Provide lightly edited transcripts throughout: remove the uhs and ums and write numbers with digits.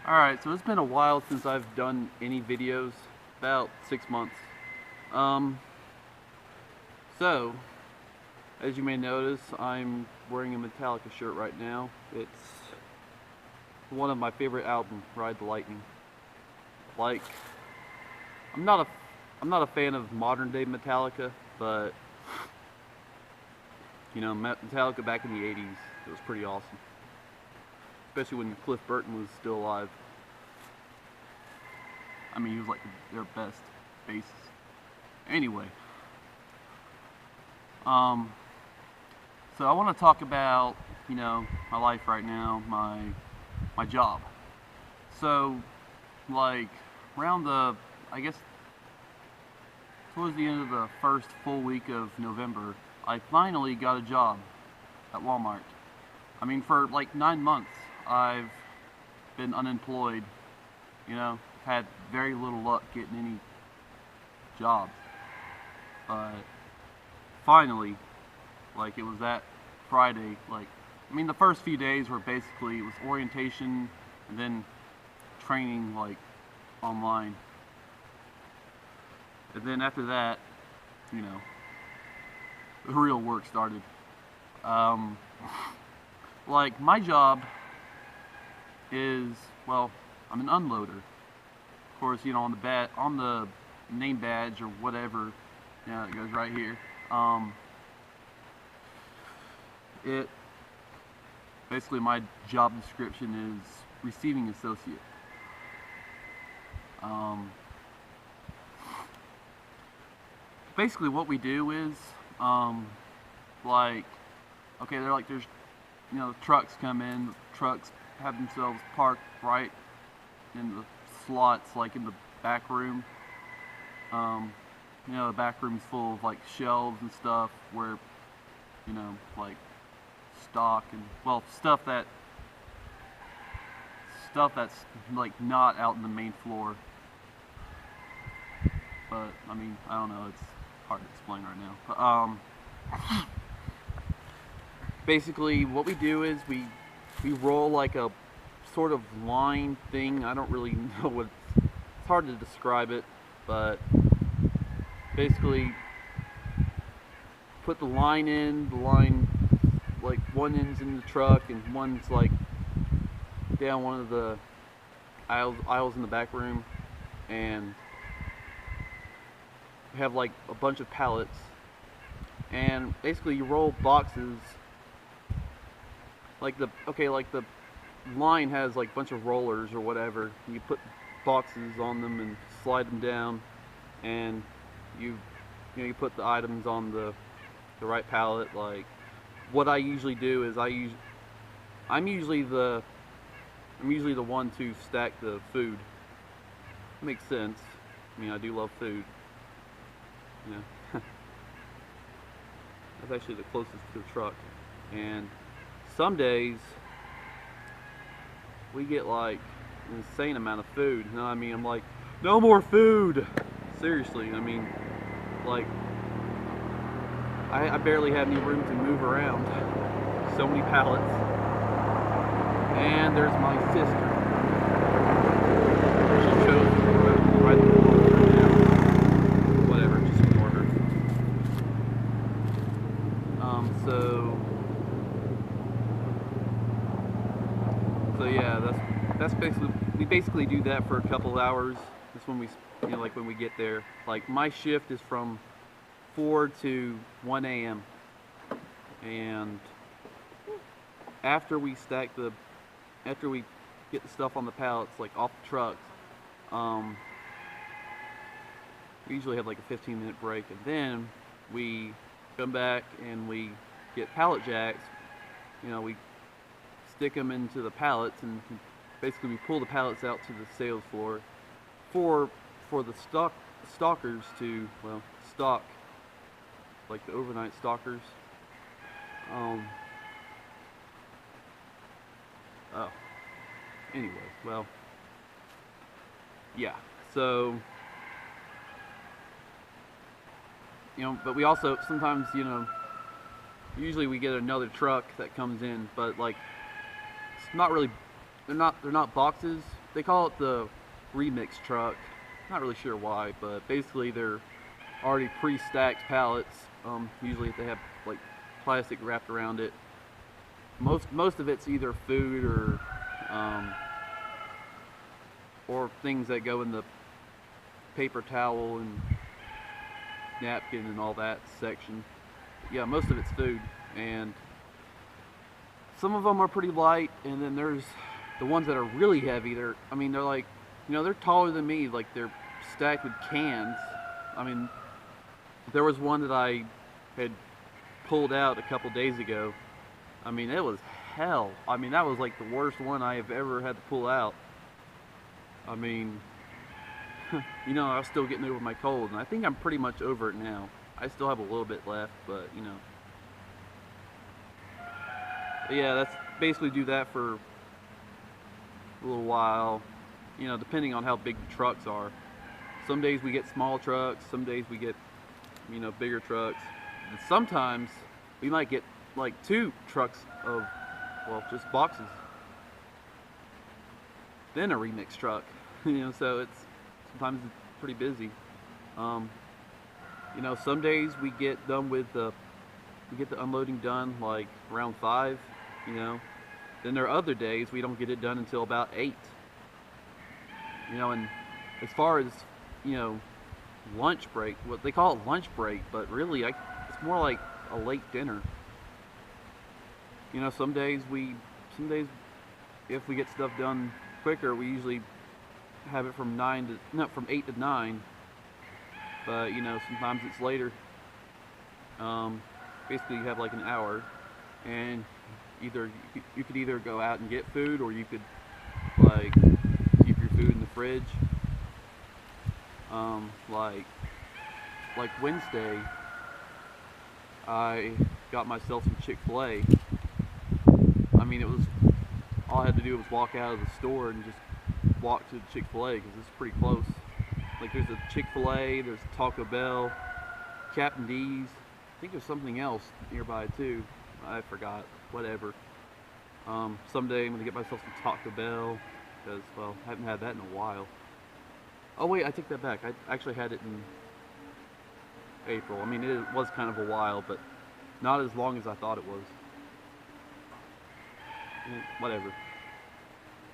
Alright, so it's been a while since I've done any videos, about 6 months. Um, so, as you may notice, I'm wearing a Metallica shirt right now. It's one of my favorite albums, Ride the Lightning. Like, I'm not a, I'm not a fan of modern day Metallica, but, Metallica back in the 80s, it was pretty awesome. Especially when Cliff Burton was still alive. I mean, he was like their best bassist. Anyway, um, so I want to talk about, my life right now, my job. So, like, around I guess, towards the end of the first full week of November, I finally got a job at Walmart. I mean, for like 9 months, I've been unemployed, had very little luck getting any jobs. But finally, like, it was that Friday, the first few days were basically, it was orientation and then training, like, online. And then after that, you know, the real work started. Um, like, my job is, well, I'm an unloader. Of course, on the name badge or whatever, it goes right here. It basically, my job description is receiving associate. Um, Basically, what we do is, like, okay, there's, trucks come in, the trucks have themselves parked right in the slots, like in the back room. The back room's full of like shelves and stuff where, like stock and, well, stuff that's like not out in the main floor. But I mean, I don't know, it's hard to explain right now. But basically what we do is we roll like a sort of line thing. I don't really know what it's hard to describe it, but basically put the line, like one end's in the truck and one's like down one of the aisles in the back room, and have like a bunch of pallets, and basically you roll boxes like the line has like a bunch of rollers or whatever. You put boxes on them and slide them down, and you put the items on the right pallet. Like, what I usually do is I'm usually the one to stack the food. Makes sense. I mean, I do love food. That's actually the closest to the truck. And some days we get like an insane amount of food. You know what I mean? I'm like, no more food. Seriously, I mean, like, I barely have any room to move around. So many pallets. And there's my sister. She chose right now. Whatever, just ignore her. So yeah, that's basically, we basically do that for a couple of hours. That's when we, like when we get there. Like, my shift is from 4 to 1 a.m. And after we get the stuff on the pallets, like off the trucks, we usually have like a 15-minute break, and then we come back and we get pallet jacks. We stick them into the pallets, and basically we pull the pallets out to the sales floor for the stalkers to, well, stock, like the overnight stalkers. Oh, anyway, well, yeah. So, but we also sometimes, usually we get another truck that comes in, but like, it's not really, they're not boxes, they call it the remix truck. Not really sure why, but basically they're already pre-stacked pallets. Usually if they have like plastic wrapped around it. Most of it's either food or things that go in the paper towel and napkin and all that section. Yeah, most of it's food, and some of them are pretty light, and then there's the ones that are really heavy. They're like, they're taller than me. Like, they're stacked with cans. I mean, there was one that I had pulled out a couple days ago. I mean, it was hell. I mean, that was like the worst one I have ever had to pull out. I mean, I was still getting over my cold, and I think I'm pretty much over it now. I still have a little bit left, but yeah, that's basically do that for a little while, depending on how big the trucks are. Some days we get small trucks, some days we get, bigger trucks. And sometimes we might get like 2 trucks of, well, just boxes. Then a remix truck, so sometimes it's pretty busy. Some days we get done with we get the unloading done like around 5, Then there are other days we don't get it done until about 8. And as far as, lunch break, what they call it lunch break, but really it's more like a late dinner. Some days if we get stuff done quicker, we usually have it from 8 to 9. But sometimes it's later. Basically, you have like an hour, and you could either go out and get food, or you could like keep your food in the fridge. Like Wednesday, I got myself some Chick-fil-A. I mean, all I had to do was walk out of the store and just walk to the Chick-fil-A, because it's pretty close. Like, there's a Chick-fil-A, there's Taco Bell, Captain D's. I think there's something else nearby too. I forgot. Whatever. Someday I'm gonna get myself some Taco Bell, because, well, I haven't had that in a while. Oh wait, I take that back. I actually had it in April. I mean, it was kind of a while, but not as long as I thought it was. Whatever.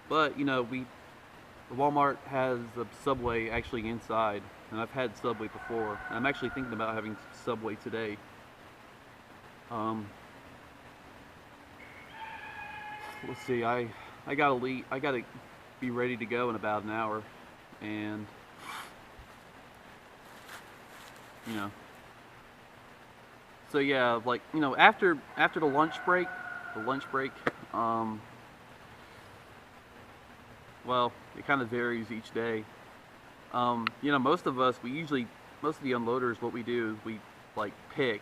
But Walmart has a Subway actually inside, and I've had Subway before. I'm actually thinking about having Subway today. Let's see. I gotta leave. I gotta be ready to go in about an hour, and So yeah, like after the lunch break, well, it kind of varies each day. Most of the unloaders, what we do is we like pick,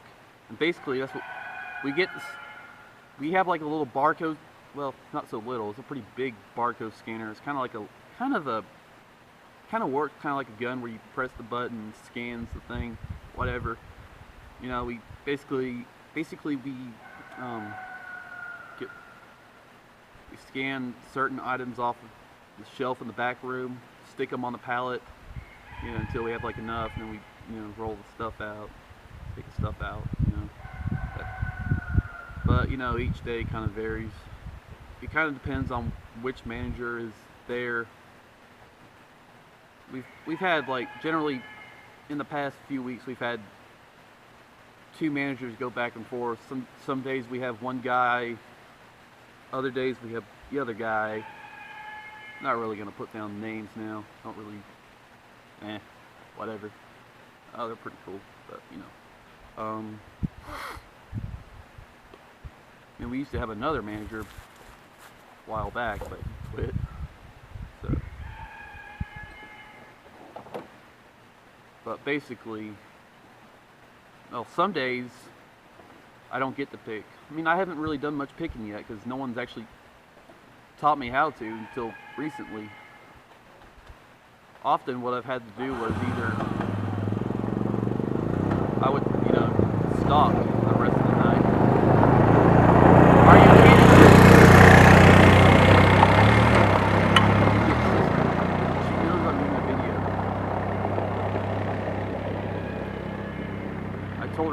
and basically that's what we get. We have like a little barcode. Well, not so little. It's a pretty big barcode scanner. It's kind of works kind of like a gun, where you press the button, and scans the thing, whatever. We basically we scan certain items off of the shelf in the back room, stick them on the pallet, until we have like enough, and then we roll the stuff out, take the stuff out, But each day kind of varies. It kind of depends on which manager is there. We've had, like, generally in the past few weeks, we've had 2 managers go back and forth. Some days we have one guy, other days we have the other guy. Not really gonna put down names now. Don't really, whatever. Oh, they're pretty cool, but and we used to have another manager a while back, but he quit. So, but basically, well, some days I don't get to pick. I mean, I haven't really done much picking yet, because no one's actually taught me how to until recently. Often what I've had to do was either I would, stop the rest of the night. Are you kidding me?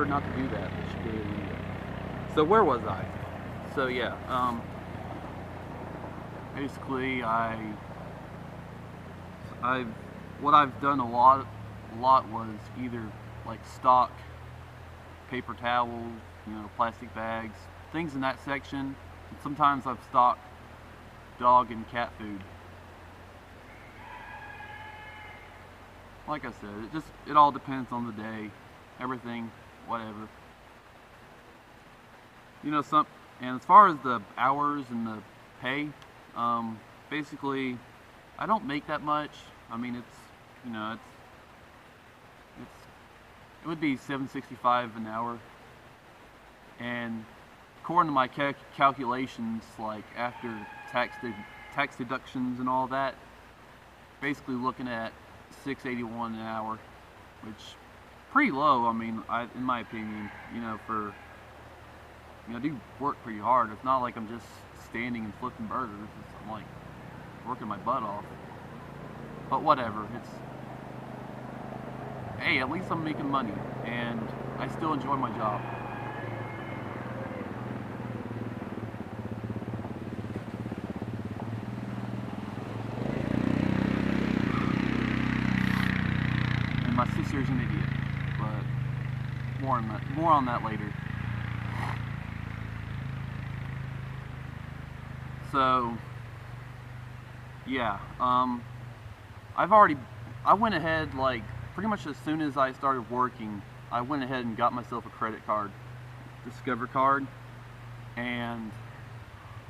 remember not to do that. So where was I? So yeah, basically what I've done a lot was either like stock paper towels, plastic bags, things in that section. And sometimes I've stocked dog and cat food. Like I said, it all depends on the day, everything, whatever. And as far as the hours and the pay, basically, I don't make that much. I mean, it would be $7.65 an hour, and according to my calculations, like after tax deductions and all that, basically looking at $6.81 an hour, which pretty low. I mean, in my opinion, I do work pretty hard. It's not like I'm just standing and flipping burgers. I'm like working my butt off. But whatever. Hey, at least I'm making money, and I still enjoy my job. And my sister's an idiot, but more on that later. So yeah, I went ahead, like pretty much as soon as I started working, I went ahead and got myself a credit card, Discover card, and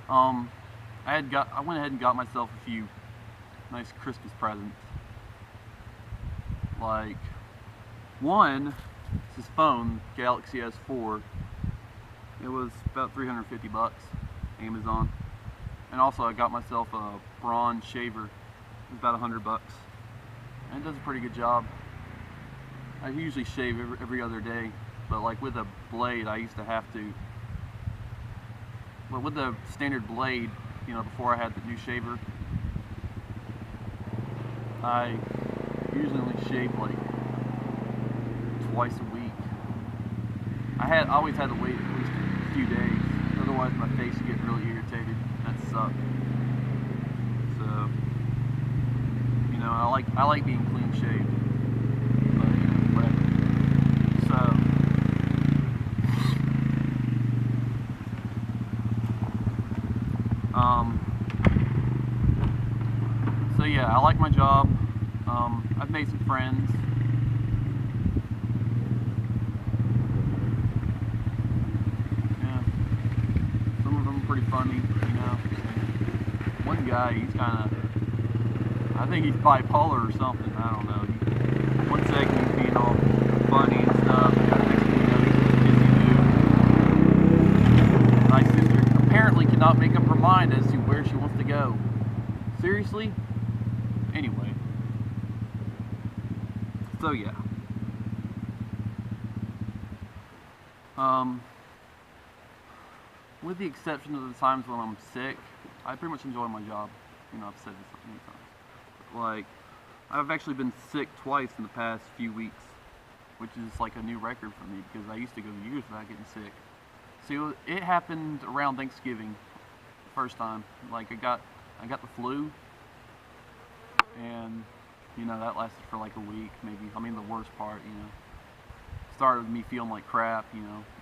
I went ahead and got myself a few nice Christmas presents. Like one, it's this phone, Galaxy S4. It was about $350, Amazon. And also I got myself a Braun shaver. It's about $100, and it does a pretty good job. I usually shave every other day, but like with a blade, I used to have to. But with the standard blade, before I had the new shaver, I usually only shave like twice a week. I always had to wait at least a few days, otherwise my face would get really irritated. That sucked. So, I like being clean shaved. But whatever. So yeah, I like my job. I've made some friends. Yeah, some of them are pretty funny. One guy, he's kind of, I think he's bipolar or something. I don't know. One second he's being all funny and stuff, and the next thing you know, he's busy dude. My sister apparently cannot make up her mind as to where she wants to go. Seriously? Anyway. So yeah. With the exception of the times when I'm sick, I pretty much enjoy my job. I've said this many times. Like, I've actually been sick twice in the past few weeks, which is like a new record for me because I used to go years without getting sick. So it happened around Thanksgiving, first time. Like I got the flu, and that lasted for like a week, maybe. I mean, the worst part, started with me feeling like crap,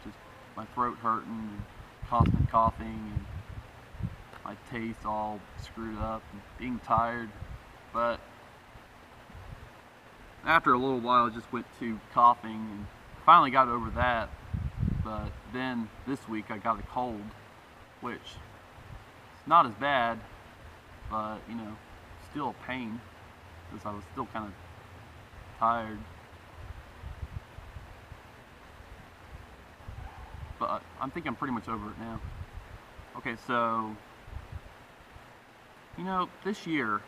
just my throat hurting and constant coughing and my taste all screwed up and being tired. But after a little while, I just went to coughing and finally got over that. But then this week I got a cold, which is not as bad, but still a pain because I was still kind of tired. But I think I'm pretty much over it now. Okay, so this year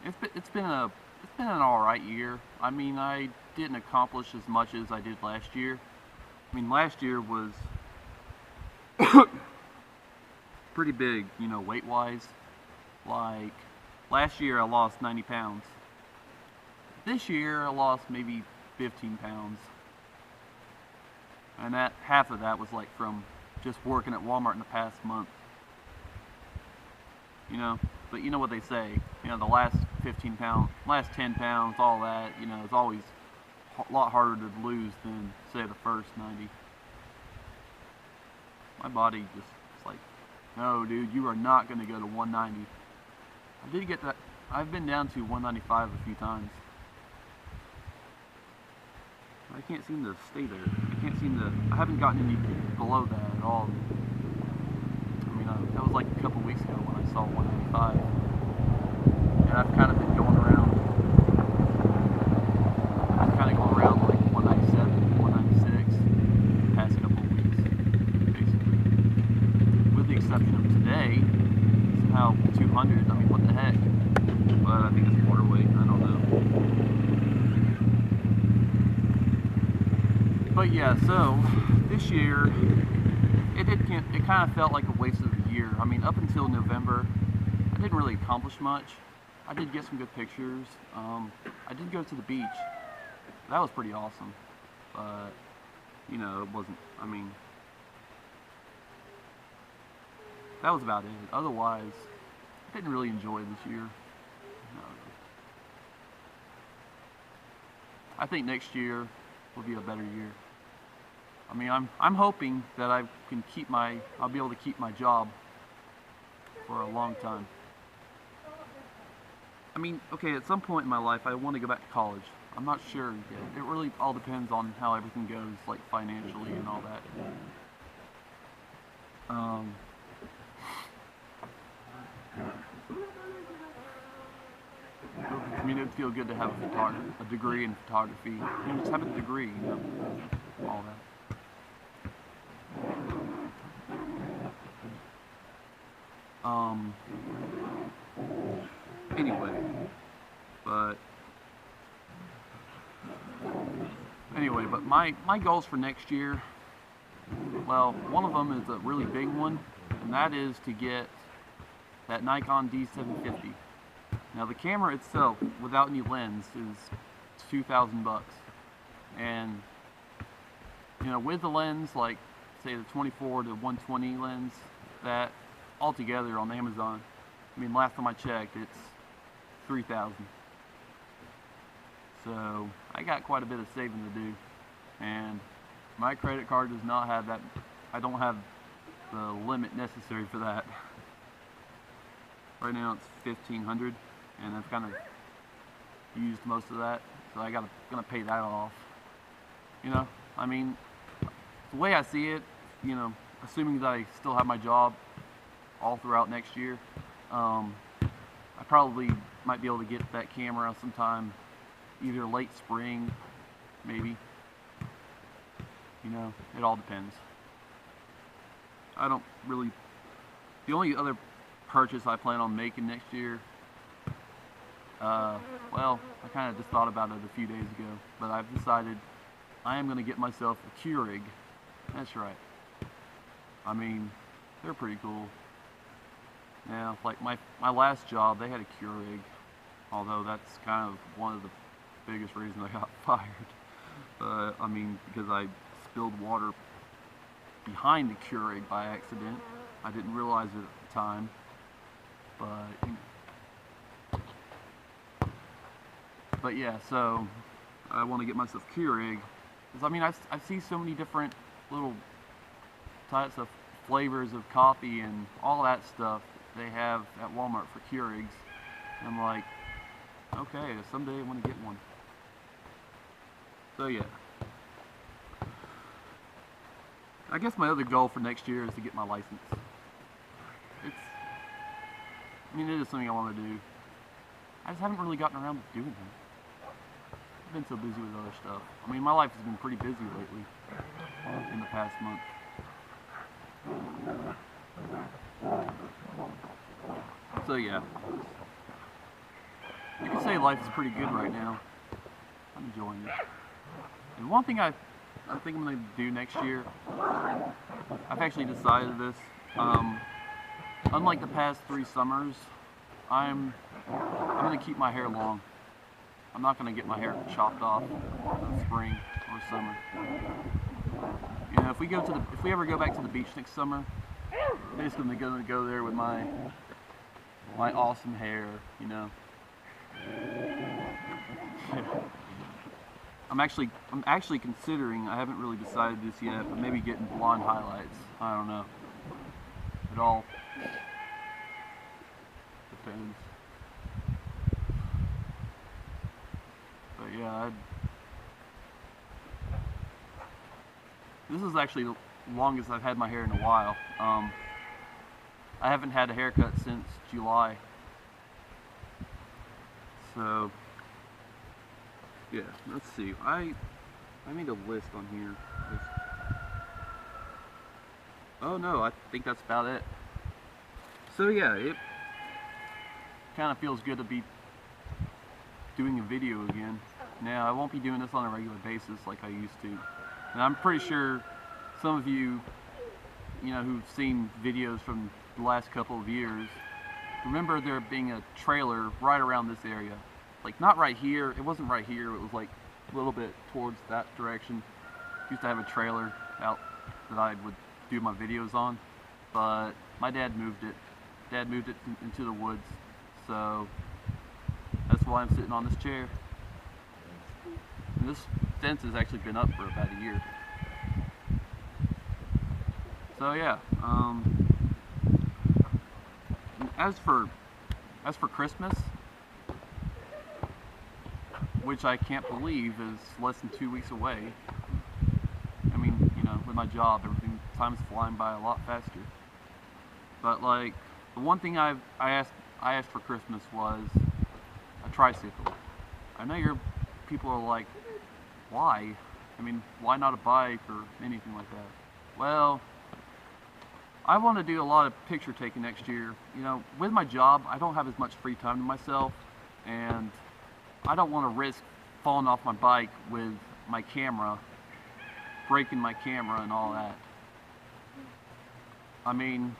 it's been an alright year. I mean, I didn't accomplish as much as I did last year. I mean, last year was pretty big, weight-wise. Like, last year I lost 90 pounds. This year I lost maybe 15 pounds. and that half of that was like from just working at Walmart in the past month. You know, but you know what they say, you know, the last 15 pounds, last 10 pounds, all that, you know, is always a lot harder to lose than, say, the first 90. My body just, it's like, no, dude, you are not going to go to 190. I did get that. I've been down to 195 a few times. I can't seem to stay there. I haven't gotten any below that at all. I mean, that was like a couple weeks ago when I saw 195. And I've kind of been going around. I'm kind of going around like 197, 196 the past couple of weeks, basically. With the exception of today, somehow 200. I mean, what the heck? But I think it's water weight. I don't know. But yeah, so this year, it kind of felt like a waste of the year. I mean, up until November, I didn't really accomplish much. I did get some good pictures. I did go to the beach. That was pretty awesome. But, you know, it wasn't, I mean, that was about it. Otherwise, I didn't really enjoy this year. No. I think next year will be a better year. I mean, I'm hoping that I'll be able to keep my job for a long time. I mean, okay, at some point in my life, I want to go back to college. I'm not sure yet. It really all depends on how everything goes, like financially and all that. I mean, it'd feel good to have a degree in photography. You know, just have a degree, you know, all that. Anyway, but my goals for next year, well, one of them is a really big one, and that is to get that Nikon D750. Now the camera itself, without any lens, is $2,000, and you know, with the lens, like say the 24 to 120 lens, that altogether on Amazon, I mean, last time I checked, it's $3,000. So I got quite a bit of saving to do, and my credit card does not have that. I don't have the limit necessary for that. Right now it's $1,500, and I've kind of used most of that, so gonna pay that off. You know, I mean, the way I see it, you know, assuming that I still have my job all throughout next year, I probably might be able to get that camera sometime, either late spring, maybe. You know, it all depends. I don't really. The only other purchase I plan on making next year, well, I kind of just thought about it a few days ago, but I've decided I am going to get myself a Keurig. That's right. I mean, they're pretty cool. Yeah, like my last job, they had a Keurig, although that's kind of one of the biggest reasons I got fired. I mean, because I spilled water behind the Keurig by accident. I didn't realize it at the time, but yeah, so I want to get myself Keurig, because I mean, I see so many different little types of flavors of coffee and all that stuff they have at Walmart for Keurigs. And I'm like, okay, someday I want to get one. So yeah, I guess my other goal for next year is to get my license. I mean, it is something I want to do. I just haven't really gotten around to doing it. I've been so busy with other stuff. I mean, my life has been pretty busy lately, in the past month. So yeah, you could say life is pretty good right now. I'm enjoying it. And one thing I think I'm going to do next year, I've actually decided this. Unlike the past 3 summers, I'm going to keep my hair long. I'm not going to get my hair chopped off in the spring or summer. You know, if we ever go back to the beach next summer, I'm just gonna go there with my awesome hair, you know. I'm actually considering, I haven't really decided this yet, but maybe getting blonde highlights. I don't know. It all depends. But yeah, this is actually the longest I've had my hair in a while. I haven't had a haircut since July. So yeah, let's see. I made a list on here. Oh no, I think that's about it. So yeah, it kind of feels good to be doing a video again. Now, I won't be doing this on a regular basis like I used to. And I'm pretty sure some of you, who've seen videos from the last couple of years, remember there being a trailer right around this area. Like, not right here, it wasn't right here, it was like a little bit towards that direction. Used to have a trailer out that I would do my videos on, but my dad moved it. Dad moved it into the woods, so that's why I'm sitting on this chair. And this fence has actually been up for about a year. So yeah, as for Christmas, which I can't believe is less than 2 weeks away. I mean, with my job, time's flying by a lot faster. But like, the one thing I asked for Christmas was a tricycle. I know people are like, why? I mean, why not a bike or anything like that? Well, I want to do a lot of picture taking next year. With my job, I don't have as much free time to myself, and I don't want to risk falling off my bike with my camera, breaking my camera and all that. I mean,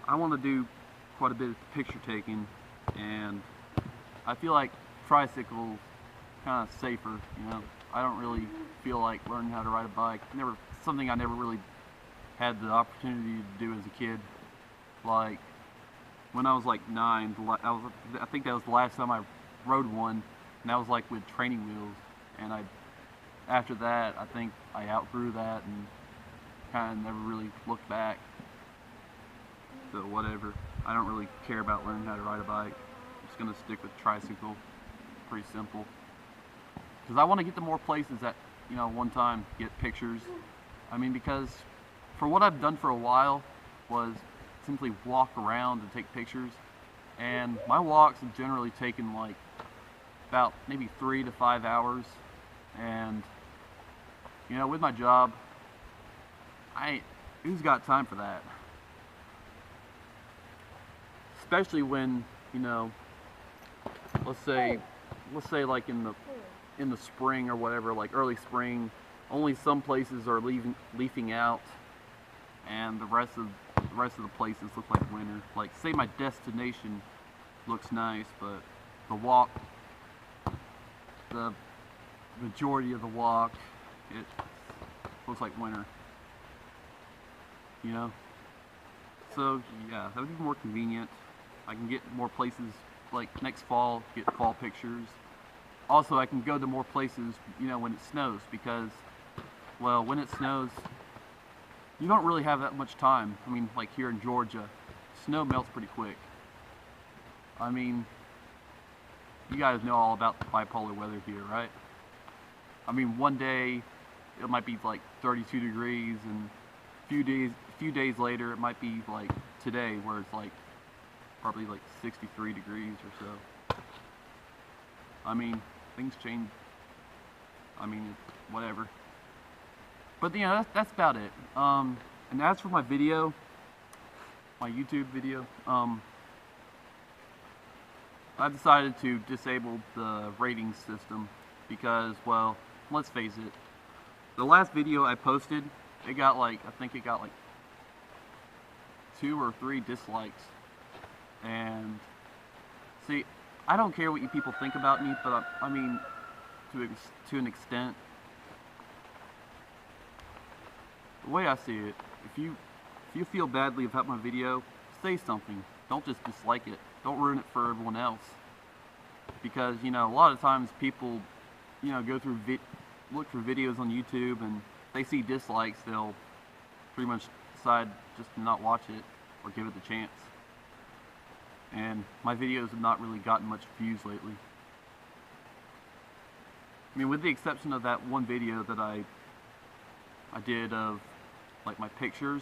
I want to do quite a bit of picture taking, and I feel like tricycles kind of safer. I don't really feel like learning how to ride a bike. Something I never really had the opportunity to do as a kid. Like when I was like 9, I think that was the last time I rode one, and that was like with training wheels. And after that, I think I outgrew that and kind of never really looked back. So whatever. I don't really care about learning how to ride a bike. I'm just gonna stick with tricycle. Pretty simple. Because I want to get to more places at one time, get pictures. I mean, because for what I've done for a while was simply walk around and take pictures, and my walks have generally taken like about maybe 3 to 5 hours. And with my job, who's got time for that? Especially when let's say like in the spring or whatever, like early spring, only some places are leafing out, and the rest of the places look like winter. Like, say my destination looks nice, but the majority of the walk, it looks like winter. So yeah, that would be more convenient. I can get more places, like next fall, get fall pictures. Also, I can go to more places, when it snows, because, well, when it snows, you don't really have that much time. I mean, like here in Georgia, snow melts pretty quick. I mean, you guys know all about the bipolar weather here, right? I mean, one day it might be like 32 degrees, and a few days later it might be like today, where it's like probably like 63 degrees or so. I mean, things change. I mean, whatever. But that's about it. And as for my video, my YouTube video, I decided to disable the rating system because, well, let's face it, the last video I posted, I think it got like 2 or 3 dislikes. And see, I don't care what you people think about me, but I mean, to an extent. The way I see it, if you feel badly about my video, say something. Don't just dislike it. Don't ruin it for everyone else. Because, you know, a lot of times people, you know, go through look for videos on YouTube, and if they see dislikes, they'll pretty much decide just to not watch it or give it the chance. And my videos have not really gotten much views lately. I mean, with the exception of that one video that I did of like my pictures,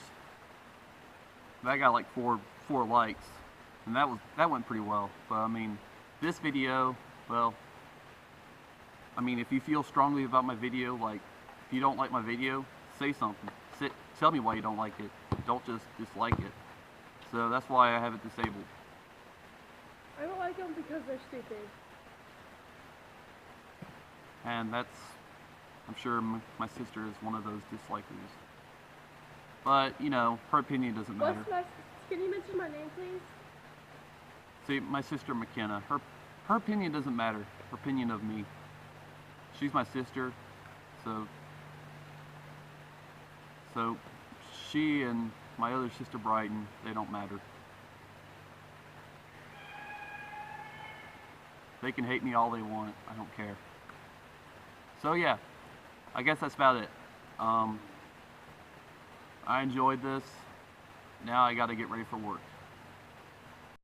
that got like four likes, and that went pretty well. But I mean, this video, well, I mean, if you feel strongly about my video, like if you don't like my video, say something. Tell me why you don't like it. Don't just dislike it. So that's why I have it disabled. I don't like them because they're stupid. And that's, I'm sure my sister is one of those dislikers. But, you know, her opinion doesn't matter. Can you mention my name, please? See, my sister McKenna, her opinion doesn't matter. Her opinion of me. She's my sister, so she and my other sister Brighton, they don't matter. They can hate me all they want. I don't care. So yeah, I guess that's about it. I enjoyed this. Now I got to get ready for work.